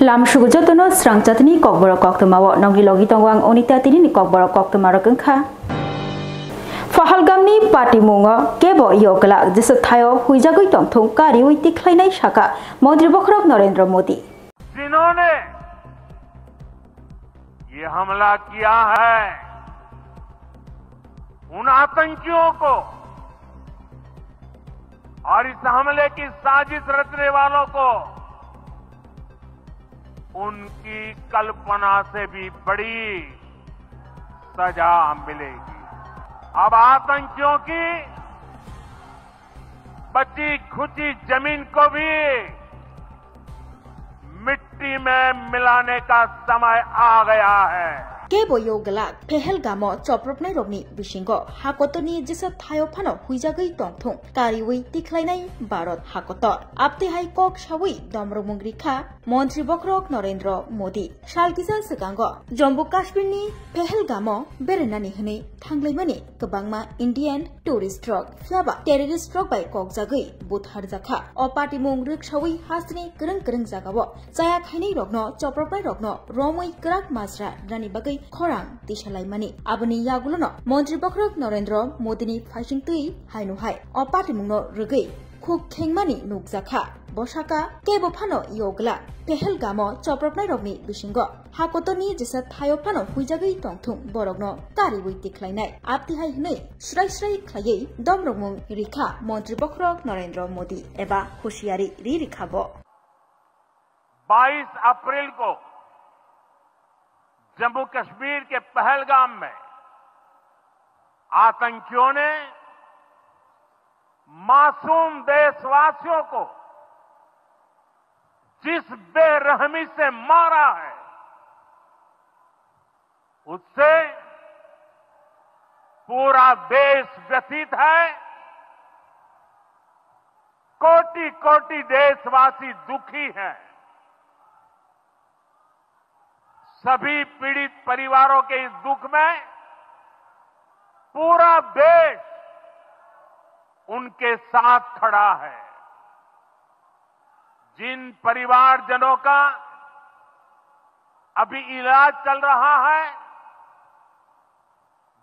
Lam sugujotono serang jatini kokboro koktumawo nongli logi tongwang onita tini ni kokboro koktumaro kengkha. Fahalgamni parti mungo kebo yogla jesa thayo huijagoi tongthong kari uiti khlainai saka Mantri Bokhrok Narendra Modi जिन्होंने ये हमला किया है उन आतंकियों को और इस हमले की साजिश रचने वालों को उनकी कल्पना से भी बड़ी सजा मिलेगी। अब आतंकियों की बची खुची जमीन को भी मिट्टी में मिलाने का समय आ गया है। Kebo yogla pehelgamo chopropnai rokni bisingo hakotoni jesa thayo phano huijagoi tongthong kariwi tikhlainai Bharat hakotor apte hai kok sawi domromung rikha Mantri Bokhrok Narendra Modi salkisa sekango Jammu Kashmir ni pehelgamo berenani hne thanglaimani kobangma Indian tourist rock flaba terrorist rock bai kokjagoi buthar jakha o party mung riksawi hasni kereng jagabo jaya khainai rokno chopropnai rokno romoi krak masra rani bagai खरां दिशालाइमानि आबनि यागुलनो Mantri Bokhrok Narendra मोदीनि फाइसिंतुइ हाइनु हाय अ पार्टीमुंनो रगै खुक खेंमानि नुकजाखा बसाका केबो फानो योगला पेहेलगामो चप्रपनाय रगनि बिसिंगो हाकोतनि जेसा थायो फानो हुइजागै तंथुं बरगनो कारिवै तिख्लायनाय आपतिहाय हनै स्राय ख्लायै दमरगमुं रिखा Mantri Bokhrok Narendra Modi एबा होशियारी रिखाबो 22 अप्रैल को जम्मू कश्मीर के पहलगाम में आतंकियों ने मासूम देशवासियों को जिस बेरहमी से मारा है उससे पूरा देश व्यथित है। कोटि कोटि देशवासी दुखी हैं। सभी पीड़ित परिवारों के इस दुख में पूरा देश उनके साथ खड़ा है। जिन परिवारजनों का अभी इलाज चल रहा है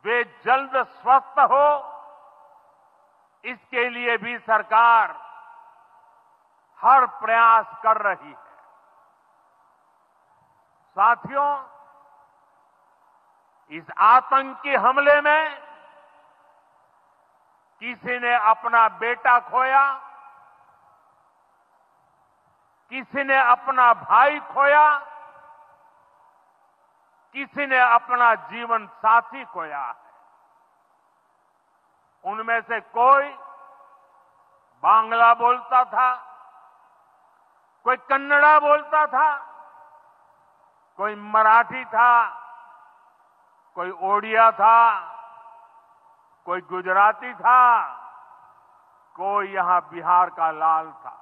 वे जल्द स्वस्थ हो इसके लिए भी सरकार हर प्रयास कर रही है। साथियों, इस आतंकी हमले में किसी ने अपना बेटा खोया, किसी ने अपना भाई खोया, किसी ने अपना जीवन साथी खोया है। उनमें से कोई बांग्ला बोलता था, कोई कन्नड़ा बोलता था, कोई मराठी था, कोई ओडिया था, कोई गुजराती था, कोई यहां बिहार का लाल था।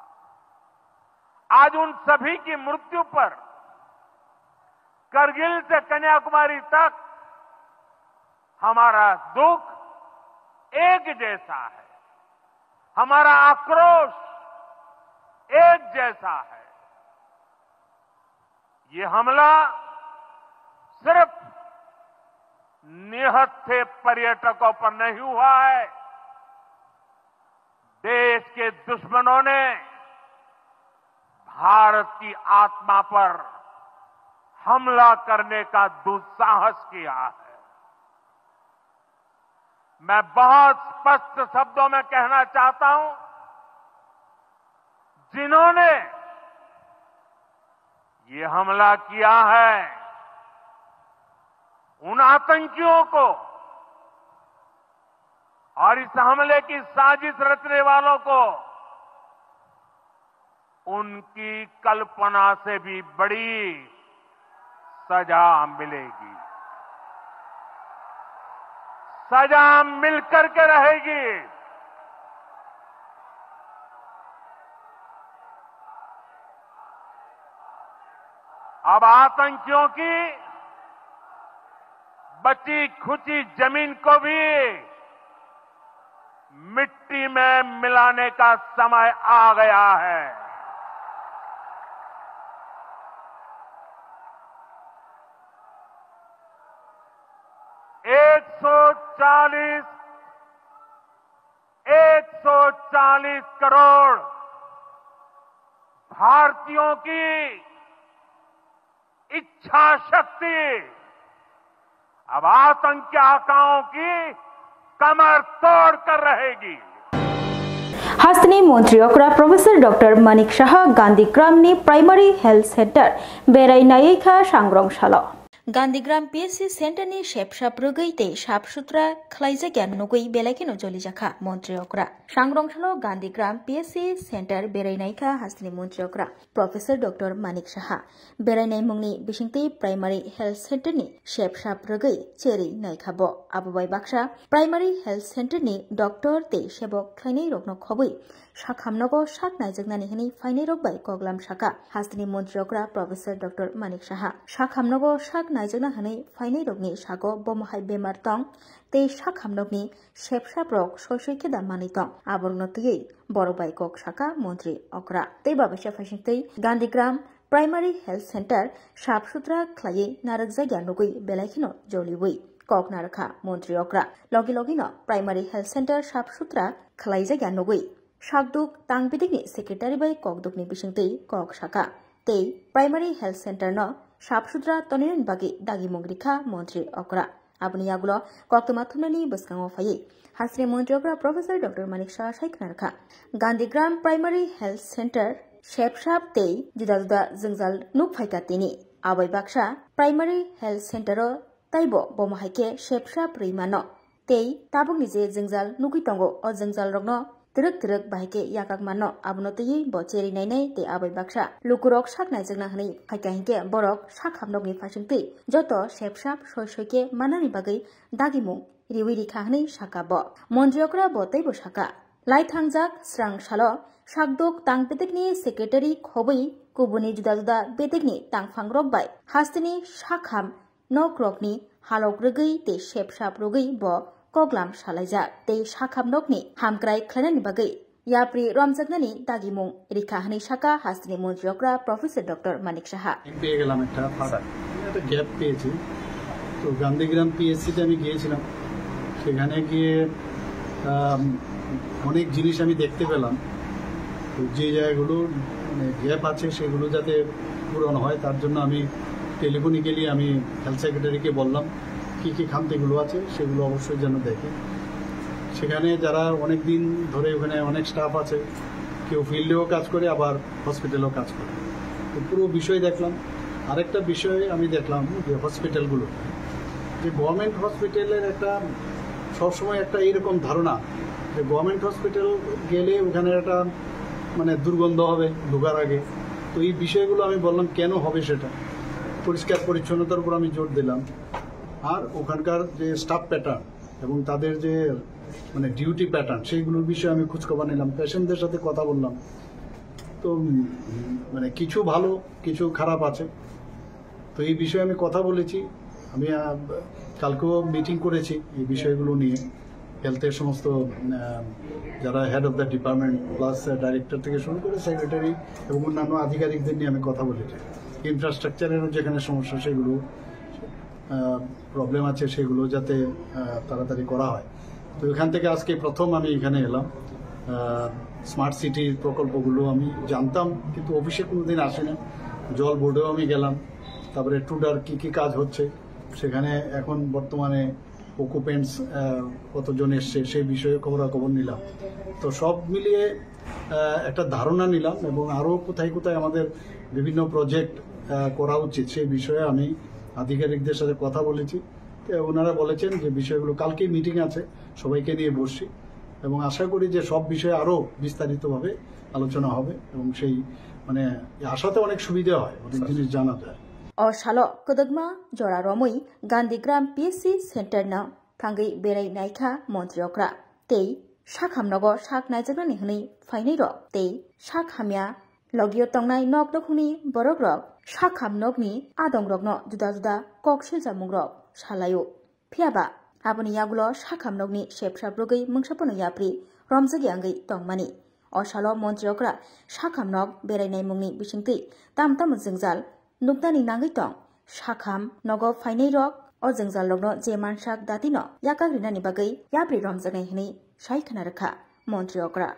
आज उन सभी की मृत्यु पर करगिल से कन्याकुमारी तक हमारा दुख एक जैसा है, हमारा आक्रोश एक जैसा है। ये हमला सिर्फ निहत्थे पर्यटकों पर नहीं हुआ है। देश के दुश्मनों ने भारत की आत्मा पर हमला करने का दुस्साहस किया है। मैं बहुत स्पष्ट शब्दों में कहना चाहता हूं, जिन्होंने ये हमला किया है उन आतंकियों को और इस हमले की साजिश रचने वालों को उनकी कल्पना से भी बड़ी सजा मिलेगी। सजा मिलकर के रहेगी। अब आतंकियों की बची खुची जमीन को भी मिट्टी में मिलाने का समय आ गया है। 140 करोड़ भारतीयों की इच्छा शक्ति अब आतंक के आकाओं की कमर तोड़ कर रहेगी। हास्तनी मंत्री अकरा प्रोफेसर डॉक्टर मानिक शाह गांधीग्राम नि प्राइमरी हेल्थ सेंटर बेरायनायखा सांग्रंशाला गांधीग्राम पीएससी सेंटर नि शेपसाप रगै ते साफ सुथरा खलाइजाग्या नुगै बेलायखिनो जलिजाखा मंत्री अकरा सांग्रंशाला गांधीग्राम पीएससी सेंटर बेरायनायखा हास्तनी मंत्री अकरा प्रोफेसर डॉक्टर मानिक शाह बेरायनाय मुंगनि बिसिंगति प्राइमरी हेल्थ सेंटर नि शेपसाप रगै चेरि नायखाबो आबोबाय बाक्सा प्राइमरी हेल्थ सेंटर नि डॉक्टर ते सेबक खलायनाय रगनो खबै साखामनगो साक नायजोगनानै हनि फाइनाय रगबाय कगलाम साका हास्तनि मंत्री अकरा प्रोफेसर डॉक्टर मानिक शाह साखामनगो साक नायजोगना हनै फाइनाय रगनि सागो बमहाय बेमार दं ते साखामनगनि सेपसाप रग सयसयखेदा मानै दं आबरनतयै बरबाय कक साका मंत्री अकरा ते बाबासा फाइसिंतै गांधीग्राम प्राइमरी हेल्थ सेंटर साफ सुथरा खलायै नारक जायगा नुगै बेलायखिनो जलिवै कक नारखा मंत्री अकरा लगे लगेनो प्राइमरी हेल्थ सेंटर साफ सुथरा खलाय जायगा नुगै सागदुक तांगबिदिगनि सेक्रेटारि बाय ककदुकनि बिसिंतै कक साका ते प्राइमरी हेल्थ सेंटर न साफ सुथरा तनिरन बागि दागि मंग्रिखा मंत्री अकरा आबनि आगुलो कक्तमा थुमनानि बसकांगो फायै हास्रे मंत्री अकरा प्रोफेसर डॉक्टर मानिक शाह सायखनारखा गांधीग्राम प्राइमरी हेल्थ सेंटर शेपसाप ते जुदा जुदा जोंजाल नुक फायकातिनि आबै बाक्सा प्राइमरी हेल्थ सेंटर ताइबो बमहायके शेपसाप रैमानो ते ताबुकनि जे जोंजाल नुगै तंगो अ जोंजाल रगनो तिरक तिरक बाहायके याकाक मानो आबनतयै बचेरि नायनाय ते आबै बाक्सा लुकुरक साक नायजोगना हनै फायका हिंके बरक साक हामनगनि फासिंतै जत शेपसाप सयसयके मानानि बागै दागिमुं रिवि रिखा हनै साकाबो मंत्री अकरा बतैबो साका लाइथांजाक स्रां सालो सागदक तांगबेदेगनि सेक्रेटारि खबै गुबुननि जुदा जुदा बेदेगनि तांफां रगबाय हास्तनि साखाम नक रगनि हालक रगै ते शेपसाप रगै ब कगलाम सालायजा ते साखामनगनि हामग्राय खलायनायनि बागै याप्रि रमजागनानि दागिमुं रिखा हनै साका हास्तनि मंत्री अकरा प्रोफेसर डॉक्टर मानिक शाह পেয়ে গেলাম একটা গ্যাপ পেয়েছি তো গান্ধীগ্রাম পিএসসিতে আমি গিয়েছিলাম সেখানে গিয়ে অনেক জিনিস আমি দেখতে পেলাম তো যে জায়গাগুলো মানে গ্যাপ আছে সেগুলো যাতে পূরণ হয় তার জন্য আমি টেলিফোনিক্যালি আমি হেলথ সেক্রেটারিকে বললাম কি কি খামতিগুলো আছে সেগুলো অবশ্যই যেন দেখে সেখানে যারা অনেক দিন ধরে ওখানে অনেক স্টাফ আছে কেউ ফিল্ডেও কাজ করে আবার হসপিটালেও কাজ করে তো পুরো বিষয় দেখলাম আরেকটা বিষয় আমি দেখলাম যে হসপিটালগুলো যে গভর্নমেন্ট হসপিটালের একটা সবসময় একটা এইরকম ধারণা যে গভর্নমেন্ট হসপিটাল গেলে ওখানে একটা মানে দুর্গন্ধ হবে ঢোকার আগে তো এই বিষয়গুলো আমি বললাম কেন হবে সেটা পরিষ্কার পরিচ্ছন্নতার উপর আমি জোর দিলাম আর ওখানকার যে স্টাফ প্যাটার্ন এবং তাদের যে মানে ডিউটি প্যাটার্ন সেইগুলোর বিষয়ে আমি খোঁজখবর নিলাম পেশেন্টদের সাথে কথা বললাম তো মানে কিছু ভালো কিছু খারাপ আছে তো এই বিষয়ে আমি কথা বলেছি আমি কালকেও মিটিং করেছি এই বিষয়গুলো নিয়ে হেলথের সমস্ত যারা head of the department plus director থেকে শুরু করে সেক্রেটারি এবং অন্যান্য আধিকারিকদের নিয়ে আমি কথা বলেছি ইনফ্রাস্ট্রাকচারেরও যেখানে সমস্যা সেগুলো প্রবলেম আছে সেগুলো যাতে তাড়াতাড়ি করা হয় তো এখান থেকে আজকে প্রথম আমি এখানে এলাম স্মার্ট সিটির প্রকল্পগুলো আমি জানতাম কিন্তু অফিসে কোনোদিন আসি না জল বোর্ডেও আমি গেলাম তারপরে টুডার কি কি কাজ হচ্ছে সেখানে এখন বর্তমানে অকুপেন্টস কতজন এসছে সেই বিষয়ে খবরাখবর নিলাম তো সব মিলিয়ে একটা ধারণা নিলাম এবং আরও কোথায় কোথায় আমাদের বিভিন্ন প্রজেক্ট করা উচিত সেই বিষয়ে আমি আধিকারিকদের সাথে কথা বলেছি তো ওনারা বলেছেন যে বিষয়গুলো কালকেই মিটিং আছে সবাইকে নিয়ে বসছি এবং আশা করি যে সব বিষয়ে আরও বিস্তারিতভাবে আলোচনা হবে এবং সেই মানে আশাতে অনেক সুবিধা হয় অনেক জিনিস জানা যায় अशालो कदगमा जरा रमै गांधीग्राम पीएससी सेंटर न थांगै बेराय नायखा मंत्री अकरा ते साखामनगो साक नायजगनानि हनै फाइनै र ते साखामिया लगियो तंगनाय नक दखुनि बरक रक साखामनगनि आदं रगनो जुदा जुदा ककसिल जामुं रक सालायो फियाबा आबनि यागुलो साखामनगनि सेपसाब्रगै मंसापनो याप्रि रमजगियांगै तंगमानि अशालो मंत्री अकरा साखामनग बेरायनाय मुंनि बिसिंतै तामताम जोंजाल नुकदानि नांगै दं साखाम नग फाइनै रक O jengzal logno je manshak datino yakagrinani bagai yapri romjanai hini saikana rakha Montri Okra.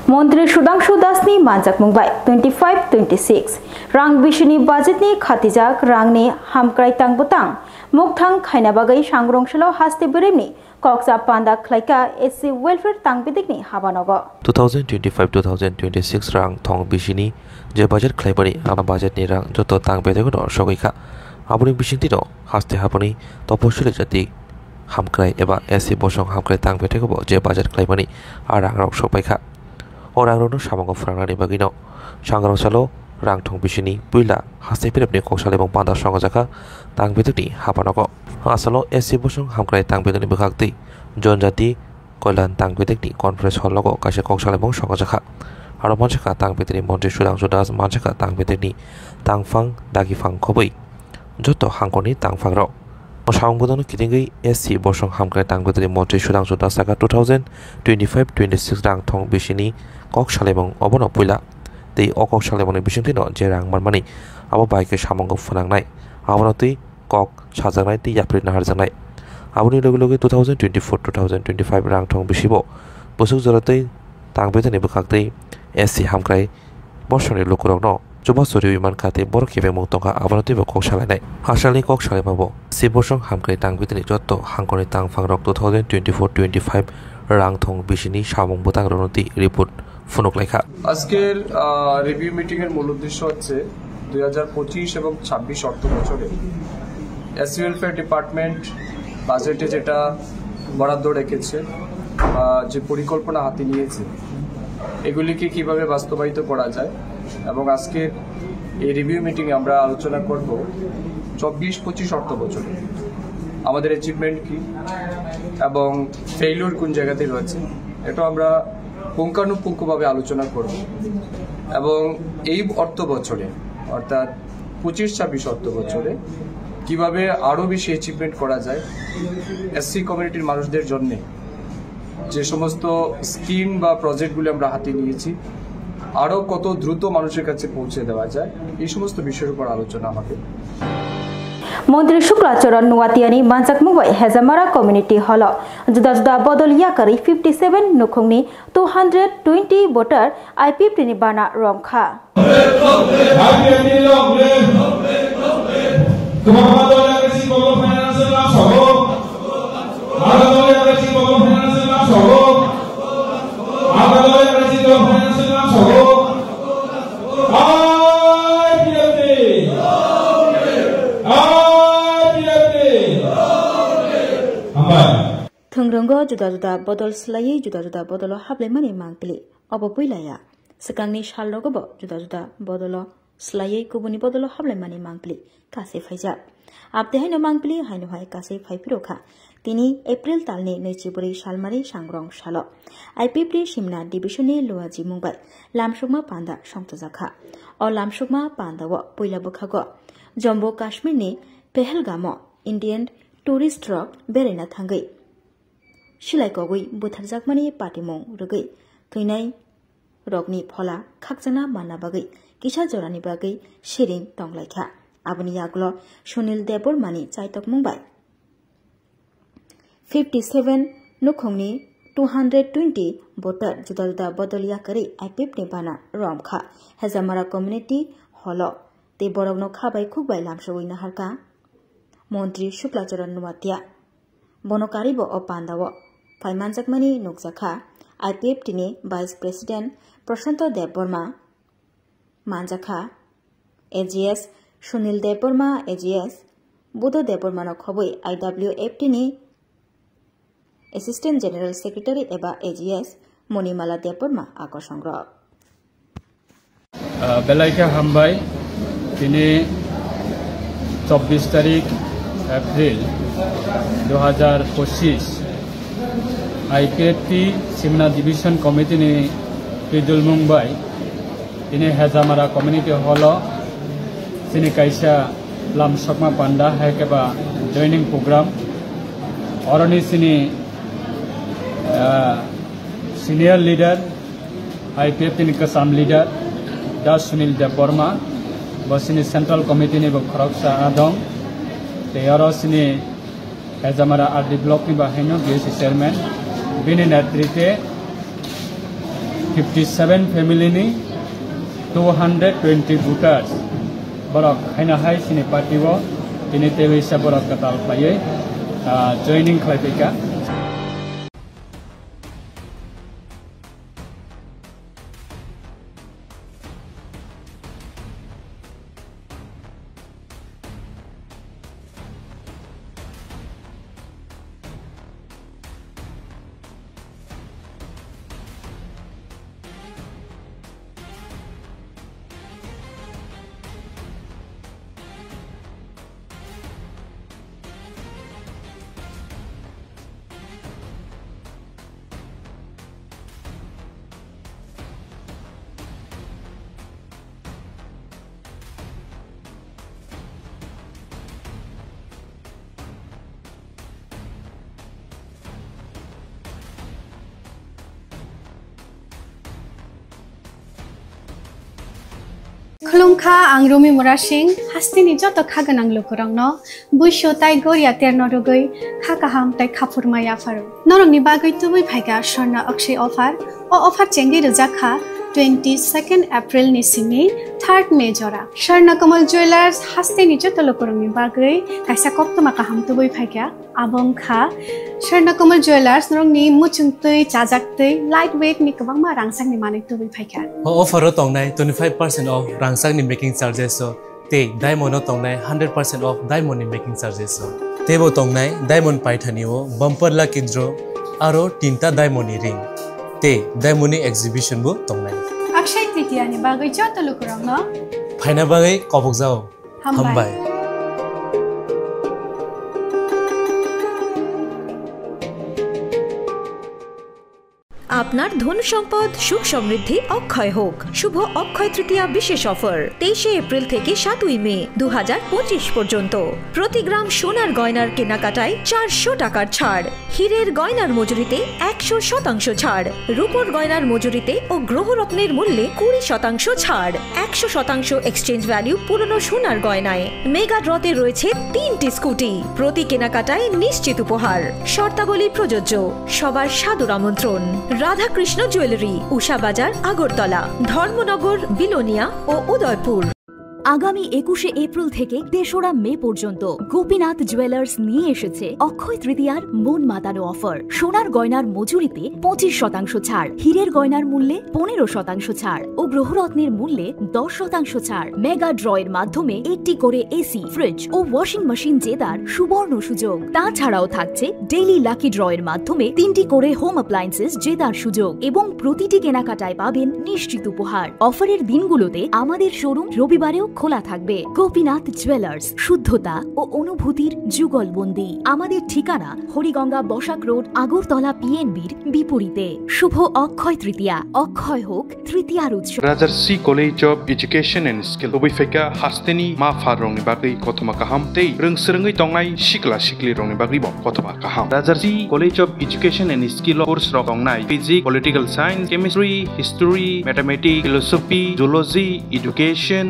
Montri Sudangshu Dasni Manjak Mumbai 25-26 Rang Bishini Budgetni Khatijak Rangni Hamkrai Tang Butang Mukthang Khaina Bagai Shangrong Shalo Haste Beremni Koksa Panda Klaika SC Welfare Tang Bidikni Habanogo 2025-2026 Rang Thong Bishini Je Budget Klaibari Ama Budget Ni Rang Joto Tang Bedegono Shogika Abuni Bishintino Haste Habani Toposhuli Jati Hamkrai Eba SC Bosong Hamkrai Tang Bedegobo Je Budget Klaibani Arang Rok Shopaika Orang Rono Shamango Frangani Bagino Shangrong Salo Rang Thong Bishini Puila Haste Pirapni Koksalebong Panda Shongazaka Tang Bedikni Habanogo Asalo SC Bosong Hamkrai Tang Bedani Bukakti Jon Jati Koilan Tang Bedikni Conference Hall Logo Kashe Koksalebong Shongazaka Aro Manchaka Tang Bedini Montri Sudangshu Das Manchaka Tang Bedini Tang Fang Dagi Fang Koboi Joto Hangkoni Tang Fang Ro Shangbodono Kitingi SC Bosong Hamkrai Tang Bedini Montri Sudangshu Das Saka 2025-26 Rang Thong Bishini Kok Salebong Obono Puila Tei Okok Salebong Bishintino Jerang Marmani Abo Baike Shamango Funangnai Abonoti Kok Sajangnai Ti Yapri Naharjangnai Aboni Logi 2024-2025 Rang Thong Bishibo Bosuk Zoratei Tang Bedini Bukakti SC Hamkrai Bosoni Lukurogno Coba Suri Wiman Kate Borokebe Mungtonga Abonoti Kok Salanai Hasali Kok Salebabo Si Bosong Hamkrai Tang Bedini Joto Hangkoni Tang Fangrok 2024-25 Rang Thong Bishini Shamong Butang Ronoti Report Funuk Lekha আজকের review meeting এর মূল উদ্দেশ্য হচ্ছে 2025 এবং 26 অর্থ বছরে SC welfare department বাজেটে যেটা বরাদ্দ রেখেছে যে পরিকল্পনা হাতে নিয়েছে এগুলিকে কিভাবে বাস্তবায়িত করা যায় এবং আজকে এই রিভিউ মিটিং এ আমরা আলোচনা করব 24-25 অর্থ বছরে আমাদের অ্যাচিভমেন্ট কি এবং ফেইলিউর কোন জায়গাতে রয়েছে এটা আমরা পুঙ্খানুপুঙ্খভাবে আলোচনা করব এবং এই অর্থ বছরে অর্থাৎ 25-26 অর্থ বছরে কিভাবে আরো বেশি অ্যাচিভমেন্ট করা যায় এসসি কমিউনিটির মানুষদের জন্য যে সমস্ত স্কিম বা প্রজেক্টগুলো আমরা হাতে নিয়েছি আরো কত দ্রুত মানুষের কাছে পৌঁছে দেওয়া যায় এই সমস্ত বিষয়ের উপর আলোচনা হবে Montri Shuklachरण Nuatiani Manjak Mumbai Hezamara Community Hall Juda Juda Bodol Yakari 57 Nukhungni 220 voter IPP ni bana Romkha Thungronggo juda juda bodol slai juda juda bodolo hablemani mangpili obo puilaya sekangni shalrogobo juda juda bodolo slai kubuni bodolo hablemani mangpili kase phaija apte haino mangpili haino hai kase phaipiroka tini April talni nechiburi shalmari sangrong shalo IPP Shimna divisioni Luaji Mumbai lamsukma panda songtojaka o lamsukma pandawo puila bukhago Jammu Kashmir ni Pahalgamo Indian tourist rock berena thangai Shilai Kogui Butharjakmani Patimong Rugai Tuinai Rogni Phola Khakjana Mana Bagai Kisha Jorani Bagai Shirin Tonglaikha Abuni Yaglo Sunil Debor Mani Chaitok Mumbai 57 Nukhongni 220 voter juda juda bodoliya kari IPP ni bana Romkha Hezamara Community Holo te borogno khabai khukbai lamsogoi na harka Montri Shuklachरण Nuatia Bonokaribo Opandawo Paimanjakmani Nukjakha IPP tini Vice President Prashanto Deborma Manjakha AGS Sunil Deborma AGS Budo Deborma no khoboi IWF tini Assistant General Secretary eba AGS Monimala Deborma akosongro Belaika Hambai tini 24 तारीख अप्रैल 2025 IPP Simna Division Committee ni Pidul Mumbai ini Hezamara Community Hall sini kaisa lam sokma panda hai keba joining program orani sini senior leader IPP ni kasam leader Das Sunil Deborma Basini Central Committee ni Bokhroksa Adong Teyaro sini Hezamara RD Block ni baheno BSC Chairman bini netrite 57 family ni 220 voters borok haina hai sini party wo ini tewi sa borok katal paye joining khlaipika Khulungkha ang Rumi Murashing hastini joto khaganang lukurangno buisho tai goria ternodogoi khakaham tai khapurmaya faru norongni bagoi tubui phaiga Sharna Akshay offer o offer chengi rujakha 22nd April ni simi 3rd May jora Sharna Kamal Jewelers hastini joto lukurangni bagoi kaisa koptoma kaham tubui phaiga abongkha Sharna Kamal Jewelers norongni muchungtui chajaktui lightweight ni kabangma rangsang ni manik tubui phaiga offer tongnai 25% off rangsang ni making charges so te diamond tongnai 100% off diamond ni making charges so tebo tongnai diamond paithani o bumper lucky draw aro tinta diamond ni ring te diamond ni exhibition bo tongnai Akshay Tritiya ni bagoi joto lukurangno phaina bagai kobok jao hambai আপনার ধন সম্পদ সুখ সমৃদ্ধি অক্ষয় হোক শুভ অক্ষয় তৃতীয়া বিশেষ offer 23 April থেকে 7 মে 2025 পর্যন্ত প্রতি গ্রাম সোনার গয়নার কেনাকাটায় 400 টাকার ছাড় হীরের গয়নার মজুরিতে 100% ছাড় রূপোর গয়নার মজুরিতে ও গ্রহরত্নের মূল্যে 20% ছাড় 100% এক্সচেঞ্জ ভ্যালু পুরনো সোনার গয়নায় মেগা ড্রতে রয়েছে 3টি স্কুটি প্রতি কেনাকাটায় নিশ্চিত উপহার শর্তাবলী প্রযোজ্য সবার সাদর আমন্ত্রণ রাধাকৃষ্ণ জুয়েলারি উষা বাজার আগরতলা ধর্মনগর বিলোনিয়া ও উদয়পুর আগামী 21 এপ্রিল থেকে 3রা মে পর্যন্ত গোপীনাথ জুয়েলার্স নিয়ে এসেছে অক্ষয় তৃতীয়ার মন মাতানো অফার সোনার গয়নার মজুরিতে 25% ছাড় হীরের গয়নার মূল্যে 15% ছাড় ও গ্রহরত্নের মূল্যে 10% ছাড় মেগা ড্রয়ের মাধ্যমে একটি করে এসি ফ্রিজ ও ওয়াশিং মেশিন জেতার সুবর্ণ সুযোগ তাছাড়াও থাকছে ডেইলি লাকি ড্রয়ের মাধ্যমে 3টি করে হোম অ্যাপ্লায়েন্সেস জেতার সুযোগ এবং প্রতিটি কেনাকাটায় পাবেন নিশ্চিত উপহার অফারের দিনগুলোতে আমাদের শোরুম রবিবারেও খোলা থাকবে গোপীনাথ জুয়েলার্স শুদ্ধতা ও অনুভূতির যুগলবন্দি আমাদের ঠিকানা হরিগঙ্গা বসাক রোড আগরতলা পিএনবির বিপরীতে শুভ অক্ষয় তৃতীয়া অক্ষয় হোক তৃতীয়ার উৎসব Rajarshi college of education and skill বইফেকা হাস্তেনি মা ফার রংনি বাগৈ কথমা কাহাম তেই রংসরঙ্গৈ তংনাই শিকলা শিকলি রংনি বাগৈ কথমা কাহাম Rajarshi college of education and skill course রংনাই physics political science chemistry history mathematics philosophy zoology education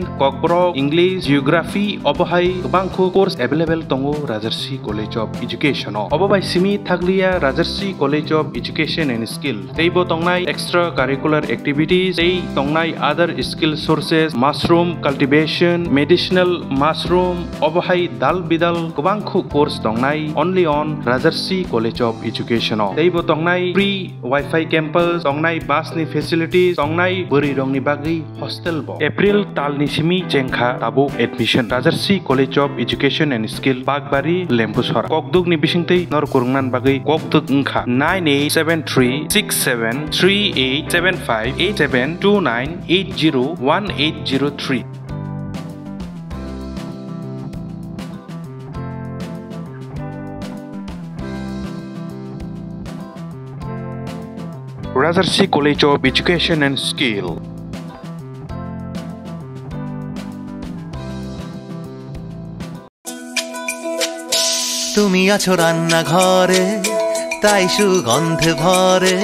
English, Geography, Obohai, Bangko course available tongo Rajarsi College of Education. Obobai simi thaglia Rajarsi College of Education and Skill. Teibo tongnai extracurricular activities, tei tongnai other skill sources, mushroom cultivation, medicinal mushroom, Obohai dal bidal Bangko course tongnai only on Rajarsi College of Education. Teibo tongnai free Wi-Fi campus, tongnai bus ni facilities, tongnai buri rongni bagi hostel bo. April tal ni simi Jengkha Tabu Admission Rajarsi College of Education and Skill Bagbari Lempusora Kokduk ni bisingtei nor kurungnan bagai kokduk ngkha 98736738758729801803 Rajarsi College of Education and Skill তুমি আছো রান্না ঘরে তাই সুগন্ধে ভরে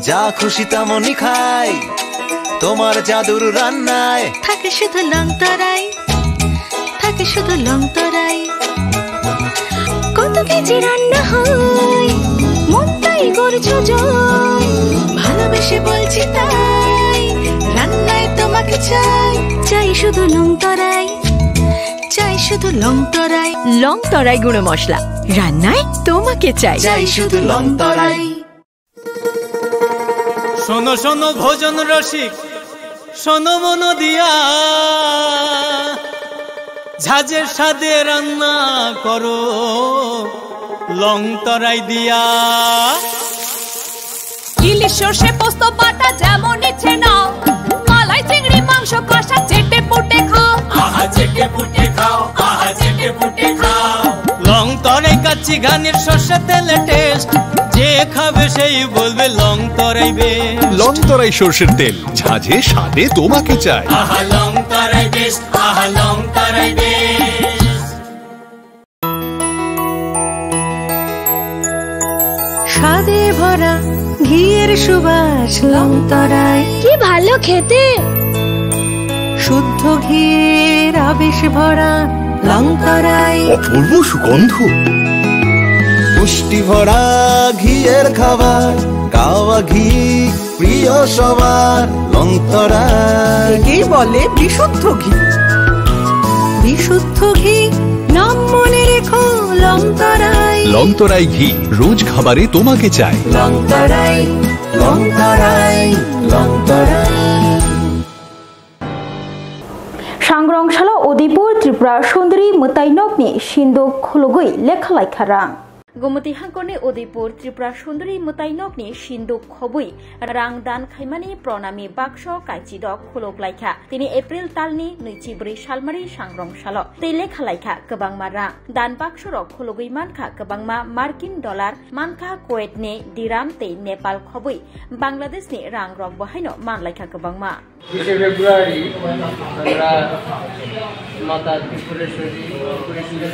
যা খুশি তেমনই খাই তোমার জাদুর রান্নায় থাকে শুধু লং তরাই কত কেজি রান্না হয় মন তাই করছো জয় ভালোবেসে বলছি তাই রান্নায় তোমাকে চাই চাই শুধু লং তরাই চাই শুধু লং তরাই লং তরাই গুঁড়ো মশলা রান্নায় তোমাকে চাই চাই শুধু লং তরাই শোনো শোনো ভোজন রসিক শোনো মন দিয়া ঝাঁঝের স্বাদে রান্না করো লং তরাই দিয়া ইলিশ সর্ষে পোস্ত বাটা যেমন ইচ্ছে নাও মালাই চিংড়ি মাংস কষা চেটে পুটে খাও আহা চেটে পুটে খাও আহা চেটে পুটে খাও লং তরাই কাচ্চি ঘানির সর্ষে তেলে টেস্ট যে খাবে সেই বলবে লং তরাই বেশ লং তরাই সর্ষের তেল ঝাঁঝে স্বাদে তোমাকে চাই আহা লং তরাই বেশ আহা লং তরাই বেশ স্বাদে ভরা ঘিয়ের সুবাস লং তরাই কি ভালো খেতে শুদ্ধ ঘিয়ের আবেশ ভরা লং তরাই অপূর্ব সুগন্ধ পুষ্টি ভরা ঘিয়ের খাবার কাওয়া ঘি প্রিয় সবার লং তরাই একেই বলে বিশুদ্ধ ঘি বিশুদ্ধ ঘি নাম মনে রেখো লং তরাই লং তরাই ঘি রোজ খাবারে তোমাকে চাই লং তরাই লং তরাই লং তরাই सांग्रांशाला उदयपुर त्रिपुरा सुंदरी मुताइनकनि सिन्दुक खुलुगै लेखा लायखारां गोमती हांखरनि उदयपुर त्रिपुरा सुंदरी मुताइनकनि सिन्दुक खबै रां दान खायमानि प्रणामी बाक्स काइचिदक खुलुक लायखा तिनि एप्रिल तालनि 24 सालमारि सांग्रांशाला तै लेखा लायखा गोबांमा रां दान बाक्सरक खुलुगै मानखा गोबांमा मार्किन डलार मानखा कुवेतनि दिराम तै नेपाल खबै बांलादेशनि रां रक बहायनो मानलायखा गोबांमा 20 ফেব্রুয়ারি আমরা মাতা ত্রিপুরেশ্বরী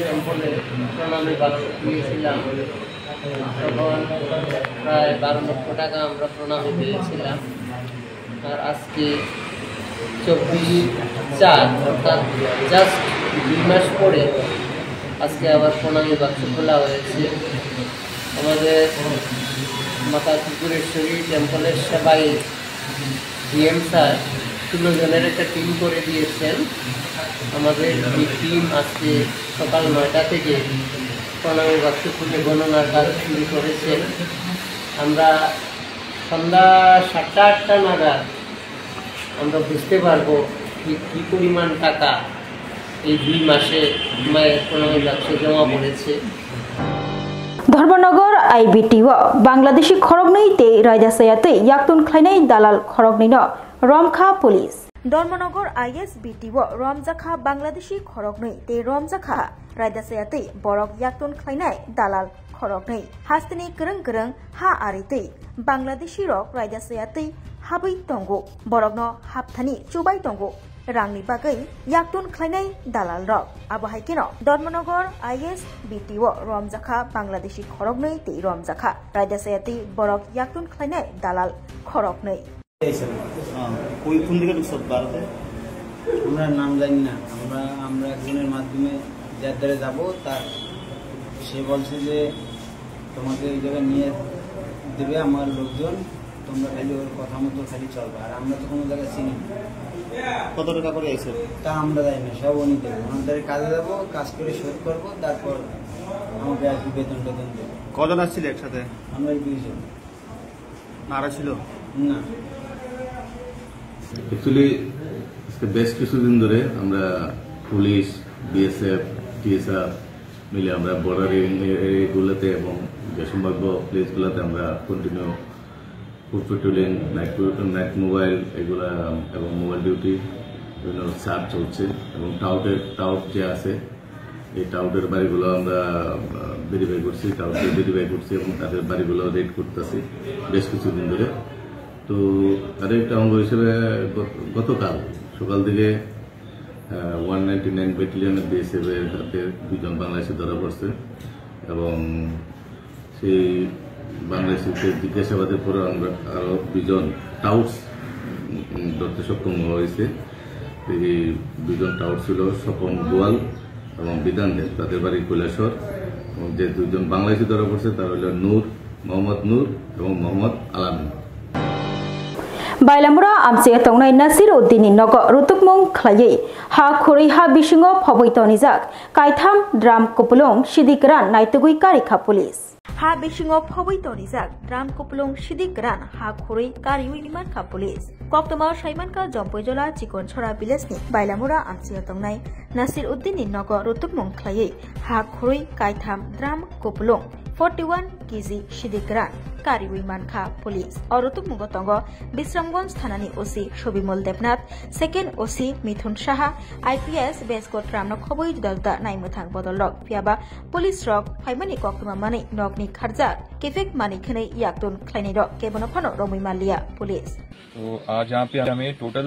টেম্পলে প্রণামী বাক্স দিয়েছিলাম তখন প্রায় 12 লক্ষ টাকা আমরা প্রণামী পেয়েছিলাম আর আজকে 24/4 অর্থাৎ জাস্ট 2 মাস পরে আজকে আবার প্রণামী বাক্স খোলা হয়েছে আমাদের মাতা ত্রিপুরেশ্বরী টেম্পলের সেবাই ডিএম স্যার 16 জনের একটা টিম করে দিয়েছেন আমাদের এই টিম আজকে সকাল 9টা থেকে প্রণামী বাক্স খুলে গণনার কাজ শুরু করেছেন আমরা সন্ধ্যা 7:30-8টা নাগাদ আমরা বুঝতে পারবো কী পরিমাণ টাকা এই 2 মাসে মায়ের প্রণামী বাক্সে জমা পড়েছে धर्मनगर आईबीटी बांग्लादेशी खरगनै ते रायदासायातै याक्तुन ख्लायनाय दालाल खरगनैनो रमखा पुलिस धर्मनगर आईएसबीटी रमजाखा बांग्लादेशी खरगनै ते रमजाखा रायदासायातै बरक याक्तुन ख्लायनाय दालाल खरगनै हास्तिनि गोरों गोरों हा आरितै बांग्लादेशी रक रायदासायातै हाबै दंगो बरकनो हाबथानि चुबाय दंगो रांनि बागै याक्तुन ख्लायनाय दालाल रक आबहायकेनो धर्मनगर आईएसबीटी रमजाखा बांग्लादेशी खरगनै ते रमजाखा रायदासायातै बरक याक्तुन ख्लायनाय दालाल खरगनै कोई কোন দিকে ঢুকছ ভারতে আমরা নাম জানি না আমরা একজনের মাধ্যমে যার দ্বারা যাব তার সে বলছে যে তোমাকে এই জায়গায় নিয়ে দেবে আমার লোকজন তোমরা খালি ওর কথা মতো খালি চলবে আর আমরা তো কোনো জায়গায় চিনি না কত টাকা করে আইছে তা আমরা জানি না সব উনি দেবে আমাদের কাজে যাবো কাজ করে শোধ করবো তারপর আমাকে আর কি বেতন টেতন দেবে কজন আসছিল একসাথে আমরা 2 জন নারা ছিল না অ্যাকচুয়ালি বেশ কিছুদিন ধরে আমরা পুলিশ বিএসএফ টিএসআর মিলে আমরা বর্ডার এরিয়াগুলোতে এবং যে সম্ভাব্য প্লেসগুলোতে আমরা continue food patrolling night mobile এগুলা এবং মোবাইল ডিউটি বিভিন্ন সার্চ চলছে এবং টাউট যে আছে এই টাউটের বাড়িগুলো আমরা ভেরিফাই করছি এবং তাদের বাড়িগুলো রেড করতেছি বেশ কিছুদিন ধরে তো তার একটা অঙ্গ হিসেবে গতকাল সকাল থেকে 199 ব্যাটালিয়নের বিএসএফ এর হাতে 2 জন বাংলাদেশি ধরা পড়ছে এবং সেই বাংলাদেশিকে জিজ্ঞাসাবাদের পরে আমরা আরো 2 জন টাউটস ধরতে সক্ষম হয়েছে এই 2 জন টাউট ছিল স্বপন গোয়াল এবং বিধান দেব তাদের বাড়ি কৈলাসর যে দুজন বাংলাদেশি ধরা পড়ছে তার হলো মোহাম্মদ নূর এবং মোহাম্মদ আলামিন। Bailamura amse tongnai Nasiruddin nogo rutukmung khlai ha khuri ha bisingo phoboitonijak kaitham drum kupulong sidikran naitugui karikha police ha bisingo phoboitonijak drum kupulong sidikran ha khuri kariui imankha police koktoma saimanka jompoijola chikon chora village ni Bailamura amse tongnai Nasiruddin nogo rutukmung khlai ha khuri kaitham drum kupulong 41 kg sidikran Kariui Mankha Police और रुतुकमुंग तंग विश्रामगंज थानानि ओसी शबिमल Debnath second ओसी मिथुन Saha IPS बेस्कोट रामनो खबई जुदा नाइमथां बदलक फियाबा police रक फाइमानि कक्तमा माने नकनि खारजा केफेक मानि खनै याक्तुन खलाइनि र केबनो फनो रमै Mallya police. तो आज यहाँ पे हमें टोटल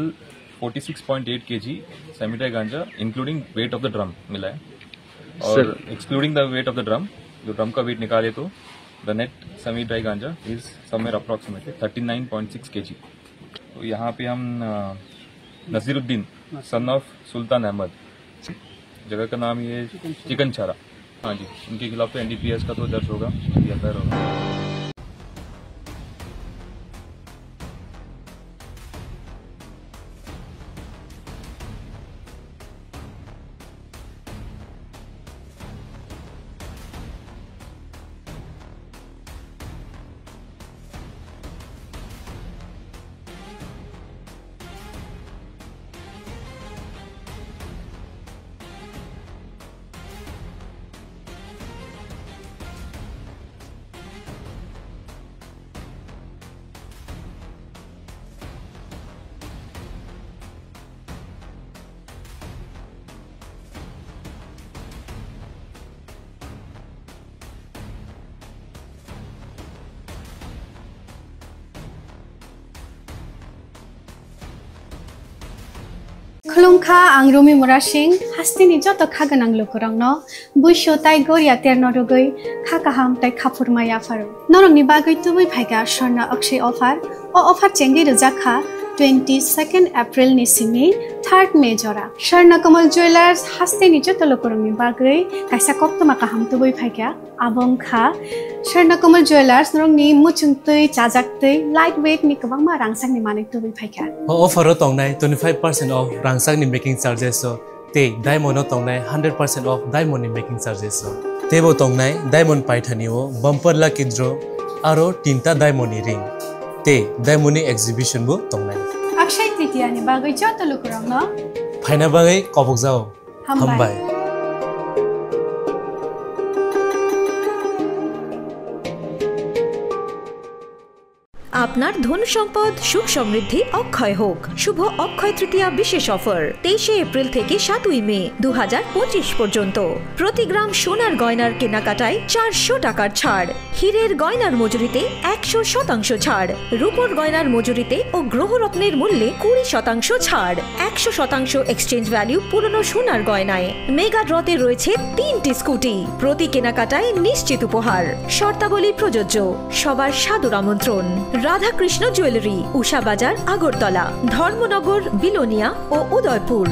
46.8 kg सेमी-ड्राई गांजा including weight of the drum मिला है और excluding the weight of the drum जो ड्रम का वेट निकाले तो The net semi-dry ganja is somewhere approximately 39.6 kg. तो यहाँ पे हम Naseeruddin son of sultan Ahmad, जगह का नाम ये चिकन चारा, हाँ जी, उनके खिलाफ तो NDPS का तो दर्ज होगा, FIR होगा। खुलुमखा आं रुमि मुरा सिंह हास्तिनि जत खागोनां लोकरंनो बुइसो ताइ गोरिया तेरनो रुगै खाकाहाम ताइ खाफुरमाया फारो नरंनि बागै तुबै फाइगा स्वर्ण अक्षय अफार ओ अफार चेंगि रजाखा 22 एप्रिल नि सिंनि 3 मे जरा स्वर्ण कमल ज्वेलर्स हास्तिनि जत लोकरंनि बागै काइसा कक्तमा काहाम तुबै फाइगा आबंखा स्वर्ण कमल ज्वेलर्स नरंनि मुचुंतै चाजाक्तै लाइट वेट नि गोबांमा रांसांनि माने तुबै फाइगा ऑफर तंगनाय 25% ऑफ रांसांनि मेकिंग चार्जेस ते डायमंड तंगनाय 100% ऑफ डायमंड मेकिंग चार्जेस तेबो तंगनाय डायमंड पाइथानिओ बम्पर लकी ड्र आरो 3टा डायमंड रिंग ते डायमंड एग्जिबिशन बो तंगनाय अक्षय तृतीया नि बागै जत लोकरंनो फाइना बागै कबक जाओ हमबाय। আপনার ধন সম্পদ সুখ সমৃদ্ধি অক্ষয় হোক। শুভ অক্ষয় তৃতীয়া বিশেষ অফার 23 এপ্রিল থেকে 7 মে 2025 পর্যন্ত প্রতি গ্রাম সোনার গয়নার কেনাকাটায় 400 টাকার ছাড়, হীরের গয়নার মজুরিতে 100% ছাড়, রূপোর গয়নার মজুরিতে ও গ্রহরত্নের মূল্যে 20% ছাড়, 100% এক্সচেঞ্জ ভ্যালু পুরনো সোনার গয়নায়। মেগা ড্রতে রয়েছে 3টি স্কুটি, প্রতি কেনাকাটায় নিশ্চিত উপহার। শর্তাবলী প্রযোজ্য। সবার সাদর আমন্ত্রণ। রাধাকৃষ্ণ জুয়েলারি, উষা বাজার, আগরতলা, ধর্মনগর, বিলোনিয়া ও উদয়পুর।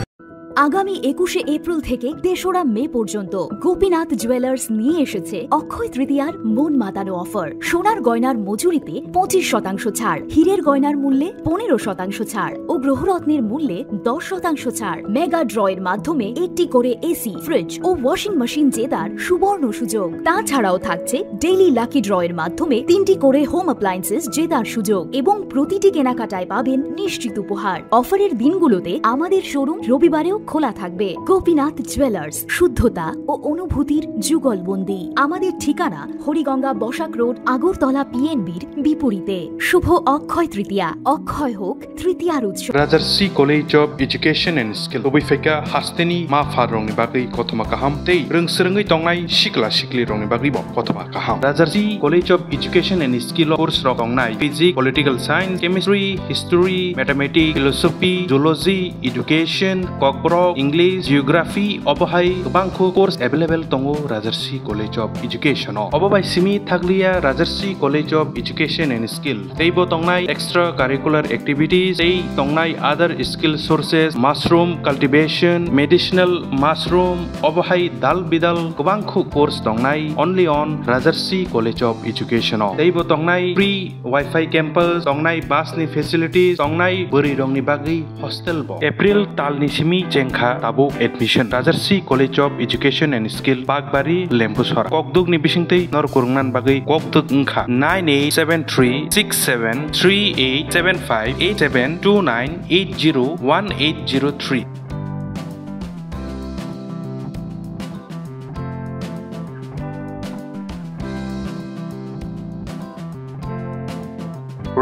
আগামী 21 এপ্রিল থেকে 3রা মে পর্যন্ত গোপীনাথ জুয়েলার্স নিয়ে এসেছে অক্ষয় তৃতীয়ার মন মাতানো অফার। সোনার গয়নার মজুরিতে 25% ছাড়, হীরের গয়নার মূল্যে 15% ছাড় ও গ্রহরত্নের মূল্যে 10% ছাড়। মেগা ড্রয়ের মাধ্যমে একটি করে এসি, ফ্রিজ ও ওয়াশিং মেশিন জেতার সুবর্ণ সুযোগ। তাছাড়াও থাকছে ডেইলি লাকি ড্রয়ের মাধ্যমে 3টি করে হোম অ্যাপ্লায়েন্সেস জেতার সুযোগ এবং প্রতিটি কেনাকাটায় পাবেন নিশ্চিত উপহার। অফারের দিনগুলোতে আমাদের শোরুম রবিবারেও খোলা থাকবে। গোপীনাথ জুয়েলার্স, শুদ্ধতা ও অনুভূতির যুগলবন্দি। আমাদের ঠিকানা হরিগঙ্গা বসাক রোড, আগরতলা PNB'র বিপরীতে। শুভ অক্ষয় তৃতীয়া, অক্ষয় হোক তৃতীয়ার উৎসব। Rajarshi college of education and skill বৈফাইকা হাস্তেনি মা ফার রংনি বাগै কতমা কাহাম তেই रोंसोरोङै तंनाय सिक्ला सिक्ली रंनि बागै कतबा काहाम। Rajarshi college of education and skill course रं तंनाय physics, political science, chemistry, history, mathematics, philosophy, zoology, education, Kokborok borok English Geography obohai bangko course available tongo Rajarsi College of Education obobai simi thaglia Rajarsi College of Education and Skill teibo tongnai extra curricular activities tei tongnai other skill sources mushroom cultivation medicinal mushroom obohai dal bidal bangko course tongnai only on Rajarsi College of Education teibo tongnai free Wi-Fi campus tongnai bus ni facilities tongnai buri rong ni bagi hostel bo April tal ni simi jengkha tabo admission Rajarsi College of Education and Skill Bagbari Lembusora kokduk ni bisingtei nor kurungnan bagi kokduk ngkha 98736738758729801803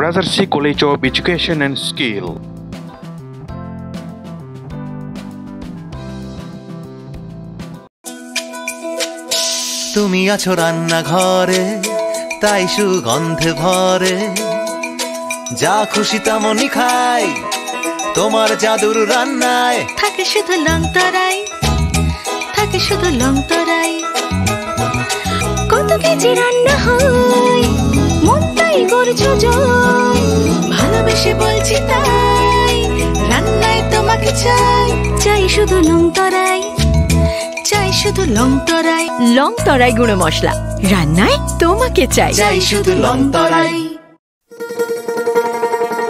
Rajarsi College of Education and Skill তুমি আছো রান্না ঘরে তাই সুগন্ধে ভরে যা খুশি তেমনই খাই তোমার জাদুর রান্নায় থাকে শুধু লং তরাই থাকে শুধু লং তরাই কত কেজি রান্না হয় মনটাই করছো জয় ভালোবেসে বলছি তাই রান্নায় তোমাকে চাই চাই শুধু লং তরাই চাই শুধু লং তরাই গুঁড়ো মশলা রান্নায় তোমাকে চাই চাই শুধু লং তরাই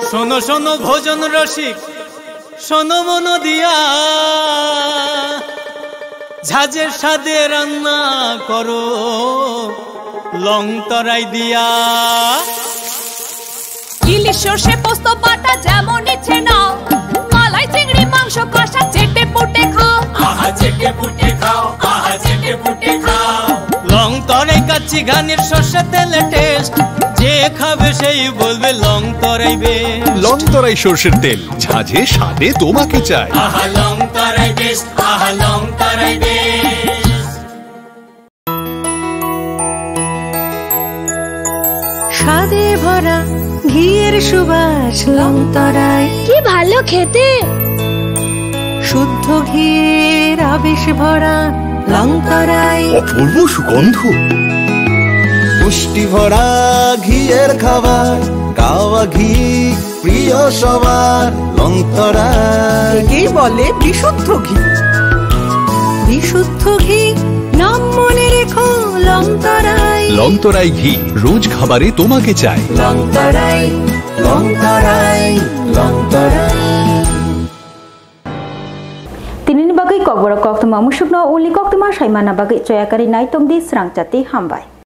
শোনো শোনো ভোজন রসিক শোনো মন দিয়া ঝাঁঝের স্বাদে রান্না করো লং তরাই দিয়া ইলিশ সর্ষে পোস্ত বাটা যেমন ইচ্ছে নাও মালাই চিংড়ি মাংস কষা চেটে পুটে খাও আহা চেটে পুটে খাও আহা চেটে পুটে খাও লং তরাই কাচ্চি ঘানির সর্ষে তেলে টেস্ট যে খাবে সেই বলবে লং তরাই বেশ লং তরাই সর্ষের তেল ঝাঁঝে স্বাদে তোমাকে চাই আহা লং তরাই বেশ আহা লং তরাই বেশ স্বাদে ভরা ঘিয়ের সুবাস লং তরাই কি ভালো খেতে শুদ্ধ ঘিয়ের আবেশ ভরা লং তরাই অপূর্ব সুগন্ধ পুষ্টি ভরা ঘিয়ের খাবার কাওয়া ঘি প্রিয় সবার লং তরাই একেই বলে বিশুদ্ধ ঘি বিশুদ্ধ ঘি নাম মনে রেখো লং তরাই লং তরাই ঘি রোজ খাবারে তোমাকে চাই লং তরাই লং তরাই লং তরাই Tinin bagai kok borok kok tuma musuk no uli kok tuma shaimana bagai coyakari nai tong di serang jati hambai.